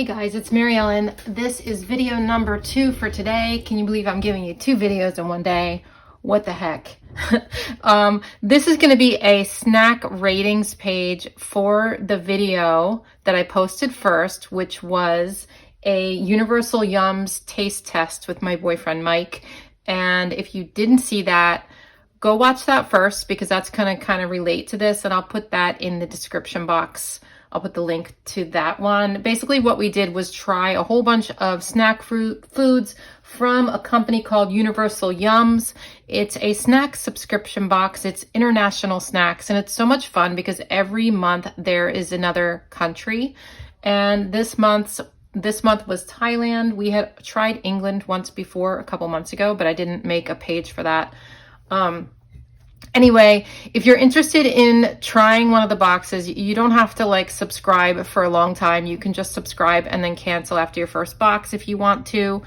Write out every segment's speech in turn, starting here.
guys, it's Mary Ellen. This is video number 2 for today. Can you believe I'm giving you 2 videos in one day? What the heck? This is going to be a snack ratings page for the video that I posted first, which was a Universal Yums taste test with my boyfriend Mike. And if you didn't see that, go watch that first because that's going to kind of relate to this, and I'll put that in the description box. I'll put the link to that one. Basically what we did was try a whole bunch of snack foods from a company called Universal Yums. It's a snack subscription box. It's international snacks, and it's so much fun because every month there is another country. And this month was Thailand. We had tried England once before a couple months ago, but I didn't make a page for that. Anyway, if you're interested in trying one of the boxes, you don't have to like subscribe for a long time. You can just subscribe and then cancel after your first box if you want to.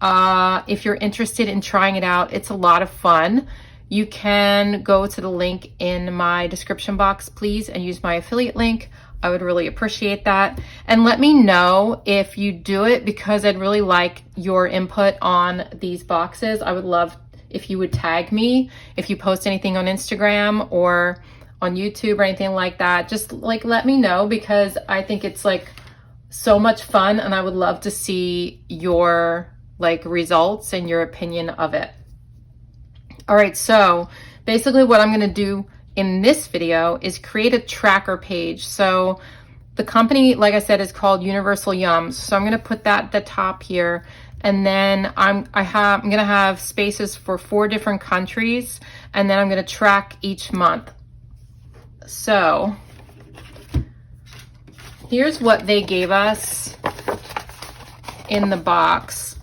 If you're interested in trying it out, it's a lot of fun. You can go to the link in my description box, please, and use my affiliate link. I would really appreciate that. And let me know if you do it because I'd really like your input on these boxes. I would love if you would tag me if you post anything on Instagram or on YouTube or anything like that. Just like let me know because I think it's like so much fun and I would love to see your like results and your opinion of it. All right, so basically what I'm going to do in this video is create a tracker page. So the company, like I said, is called Universal Yums. So I'm going to put that at the top here. And then I'm going to have spaces for 4 different countries, and then I'm going to track each month. So here's what they gave us in the box.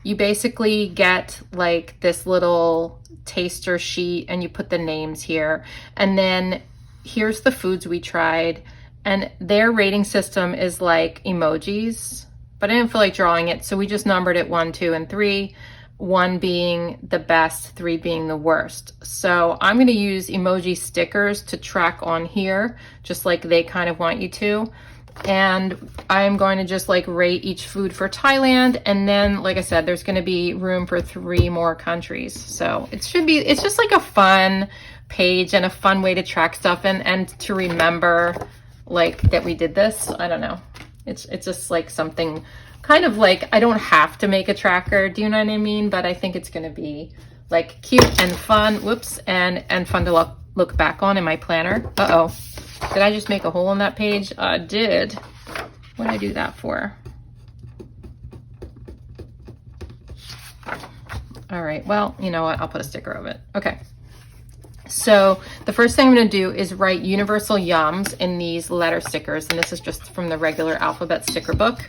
You basically get like this little taster sheet and you put the names here. And then here's the foods we tried, and their rating system is like emojis. But I didn't feel like drawing it, so we just numbered it 1, 2, and 3, 1 being the best, 3 being the worst. So I'm going to use emoji stickers to track on here, just like they kind of want you to. And I'm going to just like rate each food for Thailand, and then, like I said, there's going to be room for 3 more countries. So it's just like a fun page and a fun way to track stuff and to remember like that we did this. I don't know. It's just like something kind of like, I don't have to make a tracker, do you know what I mean? But I think it's going to be like cute and fun, whoops, and fun to look back on in my planner. Uh-oh, did I just make a hole in that page? I did. What did I do that for? All right, well, you know what? I'll put a sticker of it. Okay. So the first thing I'm going to do is write Universal Yums in these letter stickers, and this is just from the regular alphabet sticker book.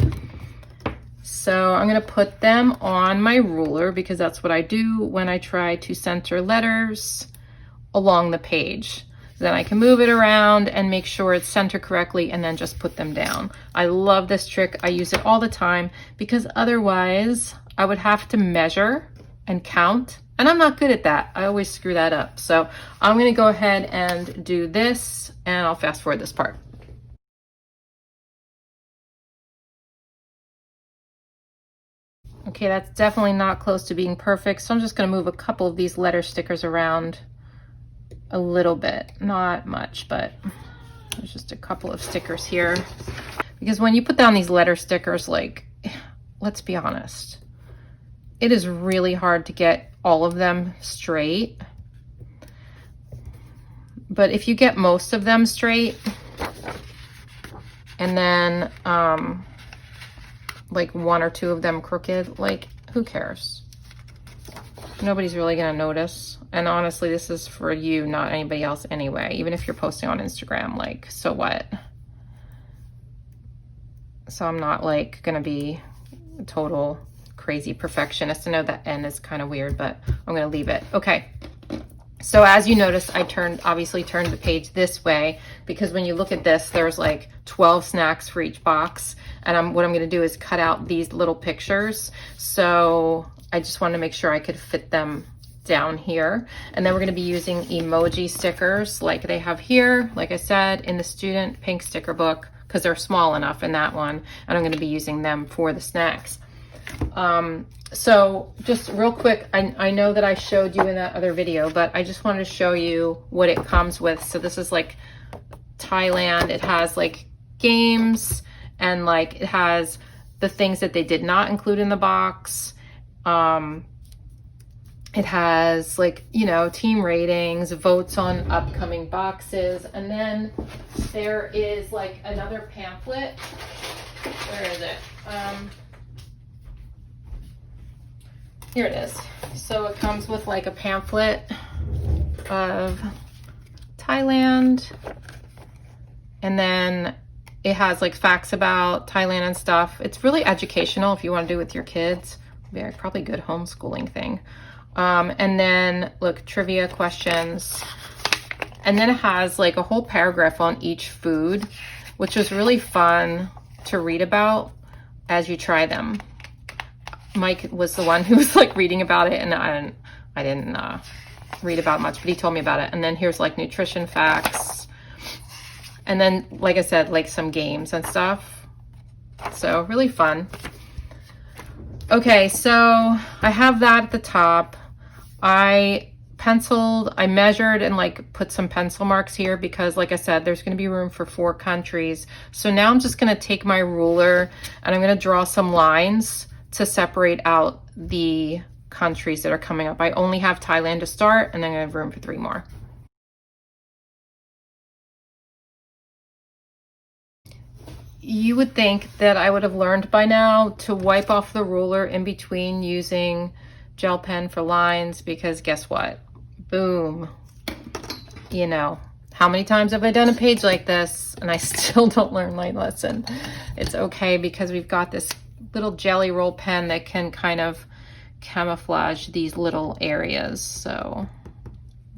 So I'm going to put them on my ruler because that's what I do when I try to center letters along the page. Then I can move it around and make sure it's centered correctly and then just put them down. I love this trick. I use it all the time because otherwise I would have to measure and count. And I'm not good at that. I always screw that up. So I'm going to go ahead and do this, and I'll fast forward this part. Okay, that's definitely not close to being perfect. So I'm just going to move a couple of these letter stickers around a little bit. Not much, but there's just a couple of stickers here. Because when you put down these letter stickers, like, let's be honest, it is really hard to get all of them straight. But if you get most of them straight, and then like 1 or 2 of them crooked, like who cares? Nobody's really gonna notice. And honestly, this is for you, not anybody else anyway. Even if you're posting on Instagram, like, so what? So I'm not like gonna be a total crazy perfectionist. I know that N is kind of weird, but I'm going to leave it. Okay. So as you notice, I obviously turned the page this way because when you look at this, there's like 12 snacks for each box. And what I'm going to do is cut out these little pictures. So I just wanted to make sure I could fit them down here. And then we're going to be using emoji stickers like they have here, like I said, in the student pink sticker book because they're small enough in that one, and I'm going to be using them for the snacks. So just real quick, I know that I showed you in that other video, but I just wanted to show you what it comes with. So this is like Thailand. It has like games, and like it has the things that they did not include in the box. It has like, you know, team ratings, votes on upcoming boxes. And then there is like another pamphlet. Where is it? Here it is. So it comes with like a pamphlet of Thailand. And then it has like facts about Thailand and stuff. It's really educational if you want to do it with your kids. Very probably good homeschooling thing. And then look, trivia questions. And then it has like a whole paragraph on each food, which is really fun to read about as you try them. Mike was the one who was like reading about it, and I didn't read about much, but he told me about it. And then here's like nutrition facts. And then, like I said, like some games and stuff. So really fun. Okay, so I have that at the top. I measured and like put some pencil marks here because like I said, there's going to be room for 4 countries. So now I'm just going to take my ruler and I'm going to draw some lines to separate out the countries that are coming up. I only have Thailand to start, and then I have room for 3 more. You would think that I would have learned by now to wipe off the ruler in between using gel pen for lines, because guess what? Boom. You know, how many times have I done a page like this and I still don't learn my lesson? It's okay, because we've got this little jelly roll pen that can kind of camouflage these little areas. So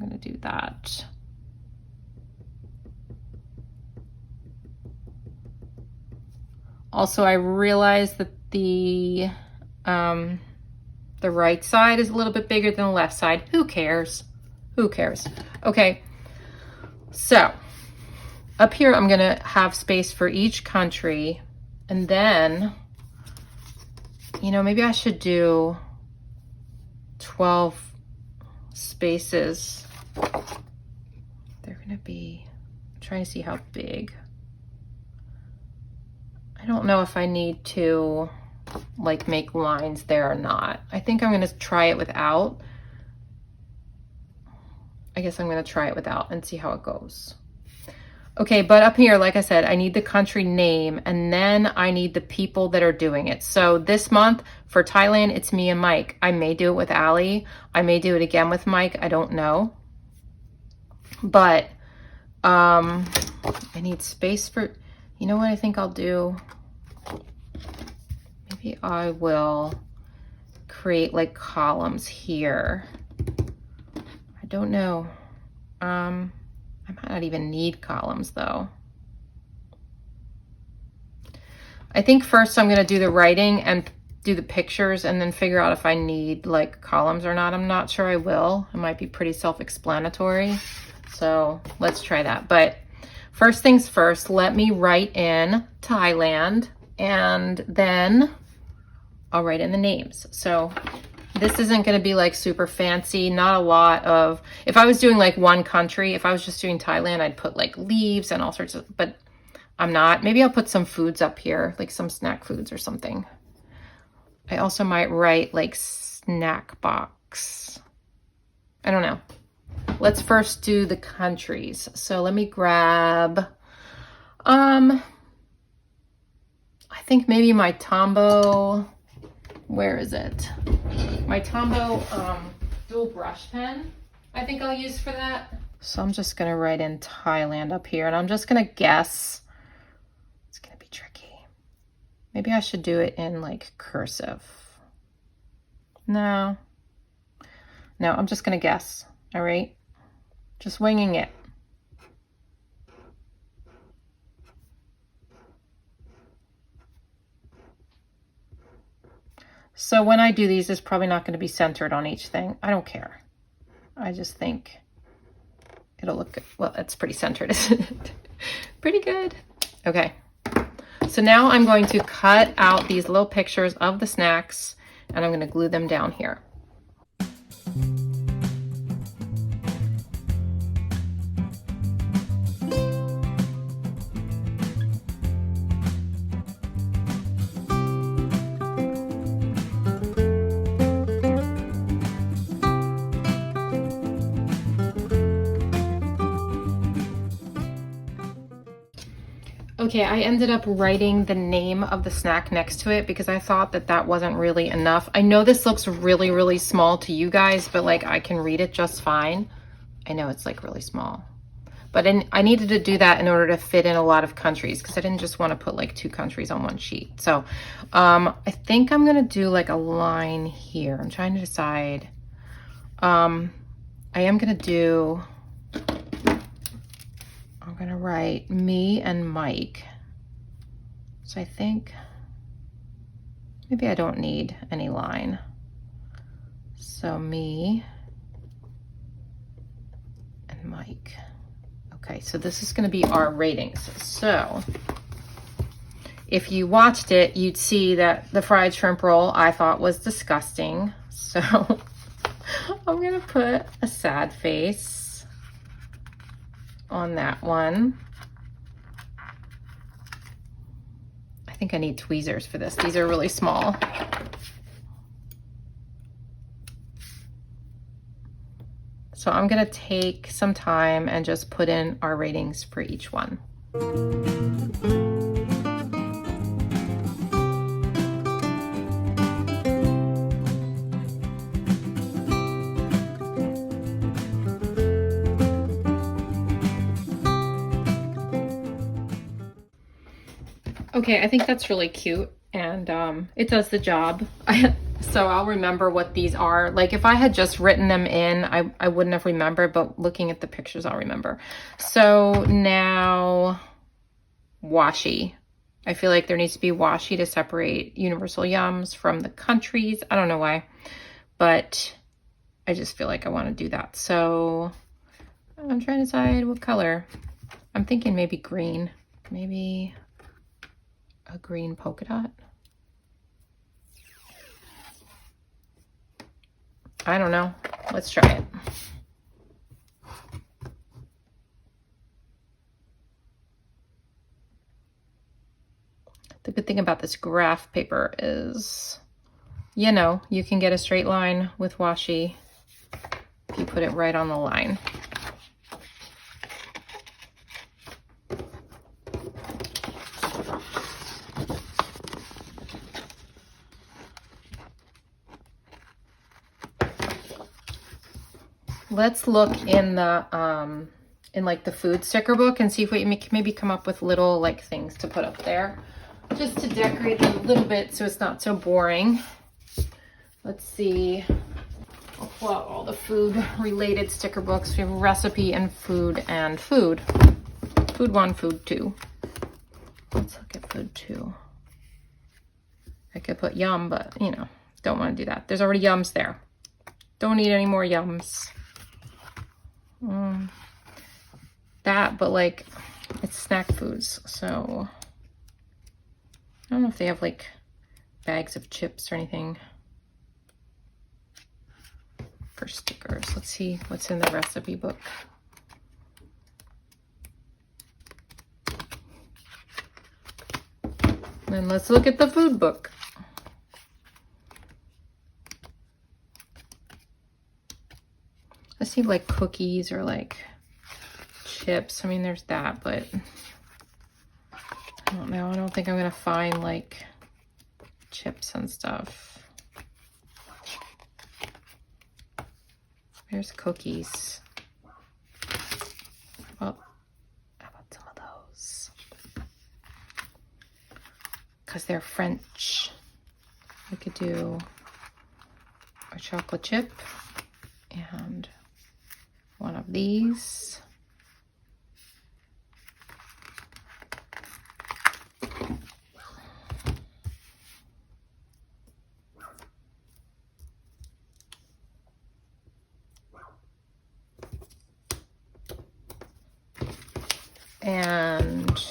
I'm going to do that. Also, I realized that the right side is a little bit bigger than the left side. Who cares? Who cares? Okay, so up here I'm gonna have space for each country, and then, you know, maybe I should do 12 spaces. They're gonna be, I'm trying to see how big. I don't know if I need to like make lines there or not. I think I'm gonna try it without. I guess I'm gonna try it without and see how it goes. Okay, but up here, like I said, I need the country name, and then I need the people that are doing it. So this month for Thailand, it's me and Mike. I may do it with Allie. I may do it again with Mike. I don't know. But I need space for, you know what I think I'll do? Maybe I will create like columns here. I don't know. I might not even need columns though. I think first I'm gonna do the writing and do the pictures and then figure out if I need like columns or not. I'm not sure I will. It might be pretty self-explanatory. So let's try that. But first things first, let me write in Thailand, and then I'll write in the names. So this isn't going to be like super fancy, not a lot of, if I was doing like one country, if I was just doing Thailand, I'd put like leaves and all sorts of, but I'm not. Maybe I'll put some foods up here, like some snack foods or something. I also might write like snack box. I don't know. Let's first do the countries. So let me grab, I think maybe my Tombow, where is it? My Tombow dual brush pen, I think I'll use for that. So I'm just gonna write in Thailand up here, and I'm just gonna guess. It's gonna be tricky. Maybe I should do it in like cursive. No, I'm just gonna guess, all right? Just winging it. So when I do these, it's probably not going to be centered on each thing. I don't care. I just think it'll look good. Well, it's pretty centered, isn't it? Pretty good. Okay. So now I'm going to cut out these little pictures of the snacks and I'm going to glue them down here. Okay, I ended up writing the name of the snack next to it because I thought that that wasn't really enough. I know this looks really, really small to you guys, but like I can read it just fine. I know it's like really small, but I needed to do that in order to fit in a lot of countries because I didn't just want to put like 2 countries on one sheet. So I think I'm gonna do like a line here. I'm trying to decide. I am gonna do, I'm gonna write me and Mike. So I think maybe I don't need any line. So me and Mike. Okay, so this is gonna be our ratings. So if you watched it, you'd see that the fried shrimp roll I thought was disgusting. So I'm gonna put a sad face on that one. I think I need tweezers for this. These are really small. So I'm gonna take some time and just put in our ratings for each one. Okay, I think that's really cute and it does the job. So I'll remember what these are. Like if I had just written them in, I wouldn't have remembered, but looking at the pictures, I'll remember. So now washi. I feel like there needs to be washi to separate universal yums from the countries. I don't know why, but I just feel like I want to do that. So I'm trying to decide what color. I'm thinking maybe green, maybe a green polka dot. I don't know. Let's try it. The good thing about this graph paper is, you know, you can get a straight line with washi if you put it right on the line. Let's look in the in like the food sticker book and see if we can maybe come up with little like things to put up there just to decorate it a little bit so it's not so boring. Let's see. I'll pull out all the food related sticker books. We have recipe and food and food. Food 1, food 2. Let's look at food 2. I could put yum, but you know, don't want to do that. There's already yums there. Don't need any more yums. That, but like it's snack foods, so I don't know if they have like bags of chips or anything for stickers. Let's see what's in the recipe book. And let's look at the food book. I see like cookies or like chips. I mean, there's that, but I don't know. I don't think I'm gonna find like chips and stuff. There's cookies. Well, how about some of those? Because they're French. We could do a chocolate chip and one of these. And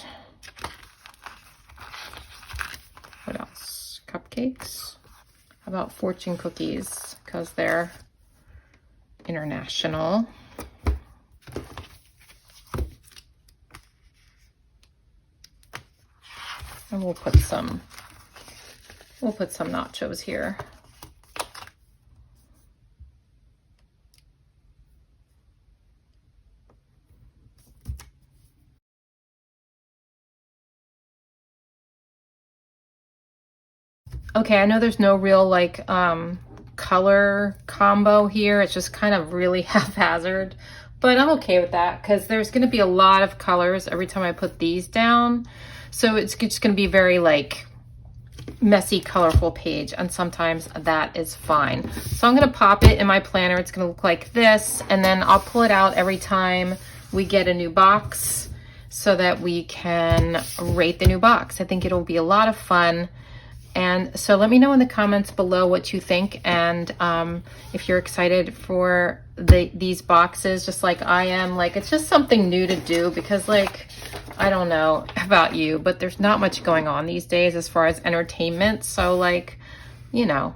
cupcakes. How about fortune cookies? Because they're international. And we'll put some nachos here. Okay, I know there's no real like color combo here. It's just kind of really haphazard, but I'm okay with that because there's going to be a lot of colors every time I put these down. So it's just going to be very like messy, colorful page, and sometimes that is fine. So I'm going to pop it in my planner. It's going to look like this, and then I'll pull it out every time we get a new box so that we can rate the new box. I think it'll be a lot of fun. And so let me know in the comments below what you think, and if you're excited for these boxes just like I am. Like, it's just something new to do because, like, I don't know about you, but there's not much going on these days as far as entertainment. So, like, you know,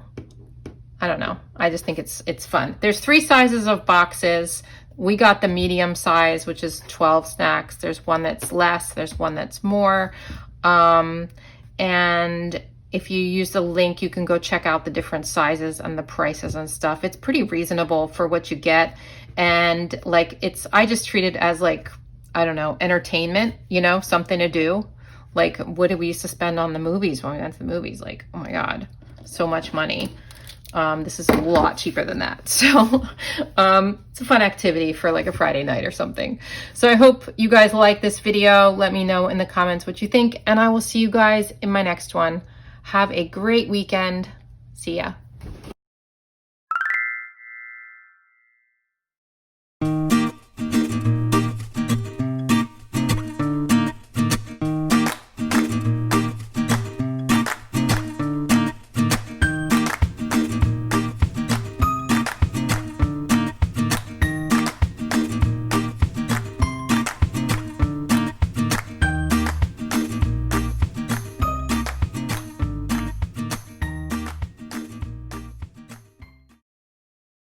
I don't know. I just think it's fun. There's 3 sizes of boxes. We got the medium size, which is 12 snacks. There's one that's less. There's one that's more. And if you use the link, you can go check out the different sizes and the prices and stuff. It's pretty reasonable for what you get. And like, I just treat it as like, I don't know, entertainment, you know, something to do. Like, what did we used to spend on the movies when we went to the movies? Like, oh my God, so much money. This is a lot cheaper than that. So it's a fun activity for like a Friday night or something. So I hope you guys like this video. Let me know in the comments what you think, and I will see you guys in my next one. Have a great weekend. See ya.